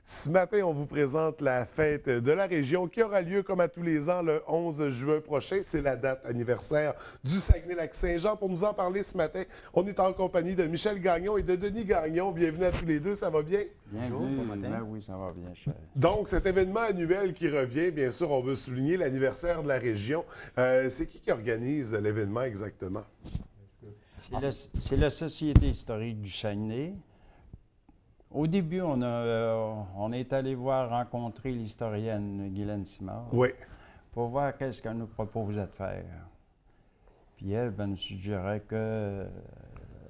Ce matin, on vous présente la fête de la région qui aura lieu, comme à tous les ans, le 11 juin prochain. C'est la date anniversaire du Saguenay-Lac-Saint-Jean. Pour nous en parler ce matin, on est en compagnie de Michel Gagnon et de Denis Gagnon. Bienvenue à tous les deux, ça va bien? Bienvenue. Bon matin. Ben oui, ça va bien, cher. Donc, cet événement annuel qui revient, bien sûr, on veut souligner l'anniversaire de la région. C'est qui organise l'événement exactement? C'est la Société historique du Saguenay. Au début, on est allé rencontrer l'historienne Guylaine Simard Oui. pour voir qu'est-ce qu'elle nous proposait de faire. Puis elle nous suggérait que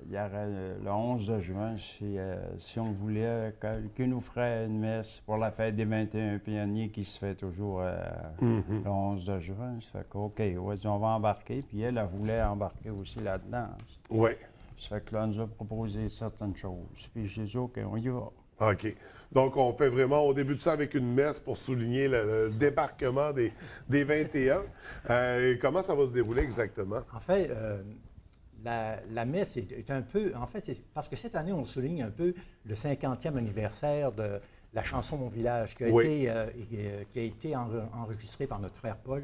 il y aurait le 11 de juin, si on voulait, qu'il nous ferait une messe pour la fête des 21 pionniers qui se fait toujours le 11 de juin. Ça fait que, OK, on va embarquer. Puis elle voulait embarquer aussi là-dedans. Oui. Ça fait que là, elle nous a proposé certaines choses. Puis j'ai dit, OK, on y va. OK. Donc, on fait vraiment, on débute ça avec une messe pour souligner le débarquement des 21. Comment ça va se dérouler exactement? En fait, la messe est un peu... En fait, c'est parce que cette année, on souligne un peu le 50e anniversaire de la chanson Mon village, qui a été enregistrée par notre frère Paul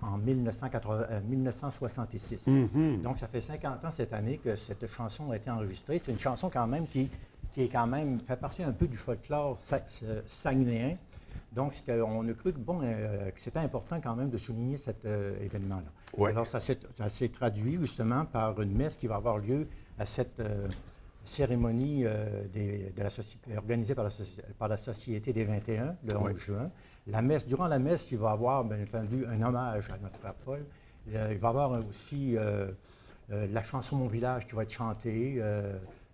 en 1966. Donc, ça fait 50 ans cette année que cette chanson a été enregistrée. C'est une chanson quand même qui est quand même fait partie un peu du folklore saguenéen. Donc, on a cru que c'était important quand même de souligner cet événement-là. Ouais. Alors, ça s'est traduit justement par une messe qui va avoir lieu à cette cérémonie organisée par la Société des 21, le 11 juin. Durant la messe, il va y avoir, bien entendu, un hommage à notre frère Paul. Il va y avoir aussi la chanson Mon village qui va être chantée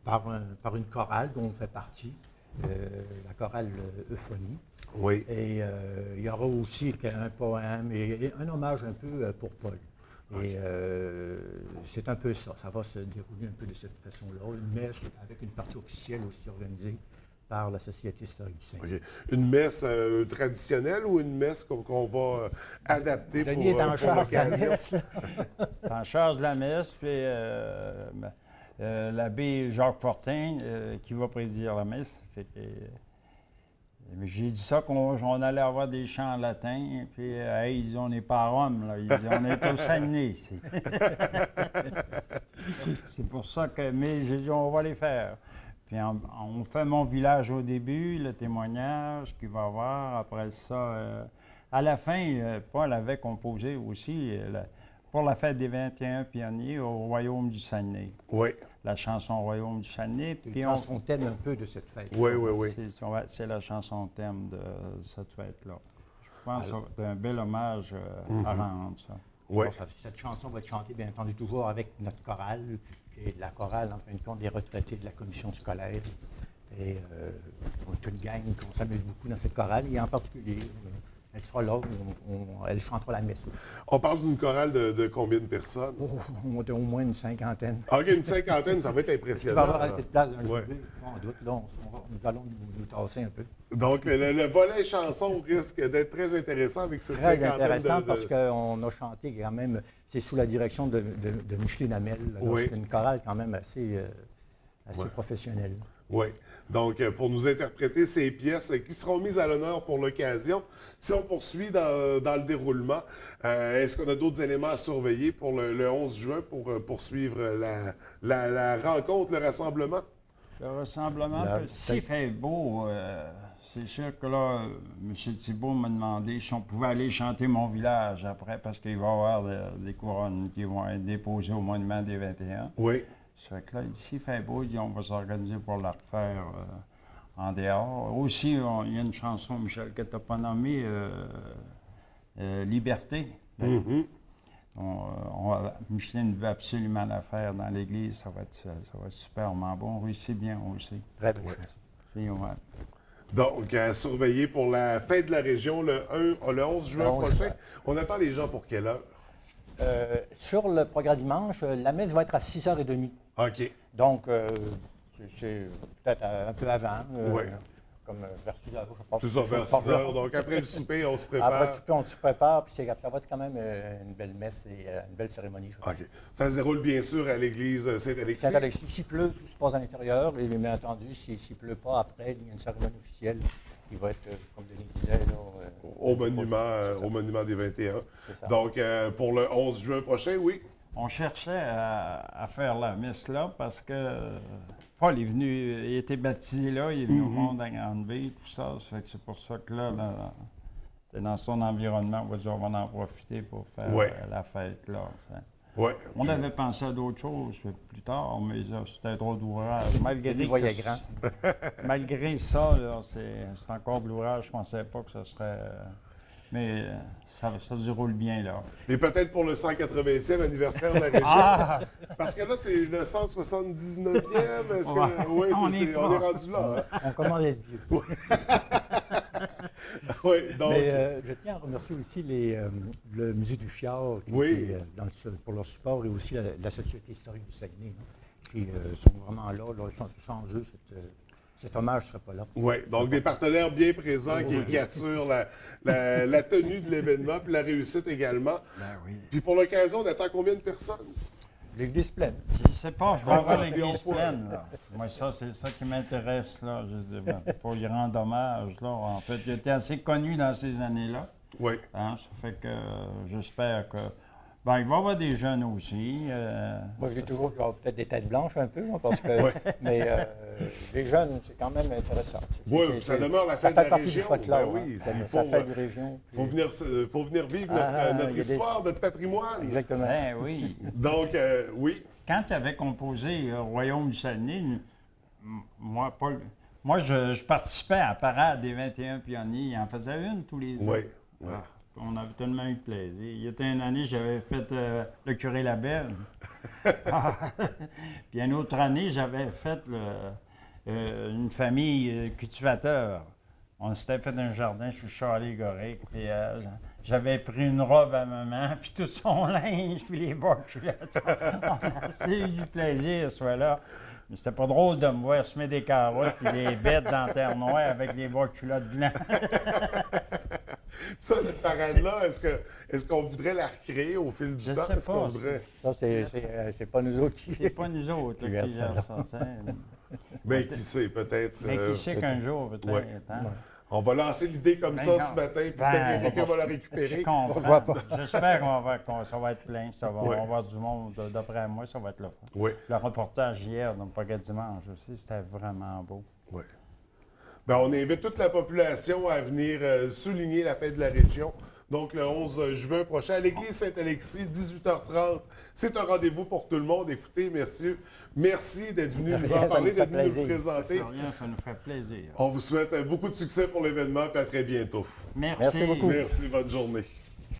par une chorale dont on fait partie, la chorale Euphonie. Oui. Et il y aura aussi un poème et un hommage un peu pour Paul. Et c'est un peu ça. Ça va se dérouler un peu de cette façon-là. Une messe avec une partie officielle aussi organisée par la Société historique du Saguenay. OK. Une messe traditionnelle ou une messe qu'on va adapter pour Denis est en charge de la l'occasion? messe, là. En charge de la messe, puis l'abbé Jacques Fortin qui va présider la messe. Fait que, j'ai dit ça qu'on allait avoir des chants en latin, puis hey, ils disent, on n'est pas à Rome, là. Ils disent, on est au Saguenay ici. C'est pour ça que, mais j'ai dit, on va les faire. Puis on fait Mon village au début, le témoignage qu'il va y avoir. Après ça, à la fin, Paul avait composé aussi pour la fête des 21 pionniers au Royaume du Saguenay. Oui. La chanson Royaume du Saguenay. C'est Puis une chanson thème un peu de cette fête. Oui, oui, oui. c'est la chanson thème de cette fête-là. Je pense que c'est un bel hommage à rendre, ça. Oui. Alors, cette chanson va être chantée, bien entendu, toujours avec notre chorale, qui est la chorale, en fin de compte, des retraités de la commission scolaire. Et on est une gang, on s'amuse beaucoup dans cette chorale, et en particulier, elle sera là, elle chantera la messe. On parle d'une chorale de combien de personnes? Oh, on est au moins une cinquantaine. OK, une cinquantaine, ça va être Il impressionnant. va y avoir assez de place dans le Ouais. jury, sans doute. Là, nous allons nous tasser un peu. Donc, le volet chanson risque d'être très intéressant avec cette Très cinquantaine intéressant parce qu'on a chanté quand même, c'est sous la direction de Micheline Hamel. Oui. C'est une chorale quand même assez Ouais. professionnelle. Oui. Donc, pour nous interpréter ces pièces qui seront mises à l'honneur pour l'occasion. Si on poursuit dans le déroulement, est-ce qu'on a d'autres éléments à surveiller pour le 11 juin pour poursuivre la rencontre, le rassemblement? Le rassemblement, s'il fait beau, c'est sûr que là, M. Thibault m'a demandé si on pouvait aller chanter Mon village après, parce qu'il va y avoir des couronnes qui vont être déposées au monument des 21. Oui. Ça fait que là, s'il fait beau, il dit, on va s'organiser pour la refaire en dehors. Aussi, il y a une chanson, Michel, que tu n'as pas nommée, Liberté. Micheline veut absolument la faire dans l'église. Ça va être superment bon. On réussit bien aussi. Très bien. Puis, ouais. Donc, à surveiller pour la fête de la région le 11 juin Le 11 prochain. juin. On attend les gens pour quelle heure? Sur le programme dimanche, la messe va être à 6h30. OK. Donc, c'est peut-être un peu avant. Oui. comme vers 6 heures, je pense. C'est ça, vers 6 heures. Donc, après le souper, on se prépare. Après le souper, on se prépare, puis ça va être quand même une belle messe et une belle cérémonie. Je pense. OK. Ça se déroule bien sûr à l'église Saint-Alexis. Saint-Alexis, s'il pleut, tout se passe à l'intérieur. Et bien entendu, s'il ne pleut pas après, il y a une cérémonie officielle qui va être, comme Denis disait, là, Au monument des 21. C'est ça. Donc, pour le 11 juin prochain, oui. On cherchait à faire la messe là parce que Paul est venu, il était baptisé là, il est venu au monde à Grande-Ville, tout ça. Ça fait que c'est pour ça que là, c'est dans son environnement, on va dire, on va en profiter pour faire Ouais. la fête là. Ça. Ouais. On avait pensé à d'autres choses plus tard, mais là, c'était trop d'ouvrage. Malgré Il voyait que grand. malgré ça, là, c'est encore de l'ouvrage. Je ne pensais pas que ce serait. Mais ça se déroule bien là. Et peut-être pour le 180e anniversaire de la région. Ah! Parce que là, c'est le 179e. Est-ce que... Ouais. Oui, On on est est pas. rendu là. Hein? On commence à être vieux. Oui, donc. Mais je tiens à remercier aussi le Musée du Fjord qui Oui. était, pour leur support et aussi la Société historique du Saguenay, là, qui sont vraiment là. Sans eux, cet hommage ne serait pas là. Oui, donc des partenaires bien présents qui assurent la tenue de l'événement puis la réussite également. Ben oui. Puis pour l'occasion, on attend combien de personnes? L'église pleine. Je sais pas, je vois On pas remplit, l'église on peut. pleine. Là. Moi, ça, c'est ça qui m'intéresse. Là. Je dis, ben, pour y rendre hommage. Là. En fait, il était assez connu dans ces années-là. Oui. Hein, ça fait que j'espère que. Ben, il va y avoir des jeunes aussi. Moi, j'ai toujours peut-être des têtes blanches un peu, là, parce que. Mais les jeunes, c'est quand même intéressant. Oui, ça demeure la ça fête de la fait partie région. du folklore. Ben oui, hein. il Ça faut, fait du région. faut venir vivre notre il y a des- histoire, notre patrimoine. Exactement. Ben oui. Donc, oui. Quand il avait composé Royaume du Saguenay, moi, je participais à la parade des 21 pionniers. Il en faisait une tous les ans. Oui. Oui. Ah, on avait tellement eu de plaisir. Il y a une année, j'avais fait le curé Labelle. Puis une autre année, j'avais fait une famille cultivateur. On s'était fait un jardin sur Charlie-Goric. Puis j'avais pris une robe à maman, puis tout son linge, puis les bas de culottes. On a assez eu du plaisir ce soir-là. Mais c'était pas drôle de me voir semer des carottes puis les bêtes dans la terre noire avec les bas de culottes blancs. Ça, cette parade-là, est-ce qu'on voudrait la recréer au fil du Je temps? sais Est-ce qu'on pas. voudrait? Ça, c'est pas nous autres qui. C'est pas nous autres là, qui gèrent ça. Tu sais. Mais qui sait, peut-être. Mais qui sait qu'un jour, peut-être. ouais. Hein? On va lancer l'idée comme Ben ça non. ce matin, puis Ben, peut-être que quelqu'un va la Je récupérer. comprends. J'espère que ça va être plein. Ça va, Ouais. On va avoir du monde. D'après moi, ça va être le fun. Oui, Le reportage hier, donc pas dimanche aussi, c'était vraiment beau. oui. Ben, on invite toute la population à venir souligner la fête de la région. Donc, le 11 juin prochain, à l'église Saint-Alexis, 18h30. C'est un rendez-vous pour tout le monde. Écoutez, messieurs, merci d'être venus nous Rien, en ça parler, nous fait d'être venus nous plaisir. présenter. Rien, ça nous fait plaisir. On vous souhaite beaucoup de succès pour l'événement, puis à très bientôt. Merci. Merci beaucoup. Merci, bonne journée.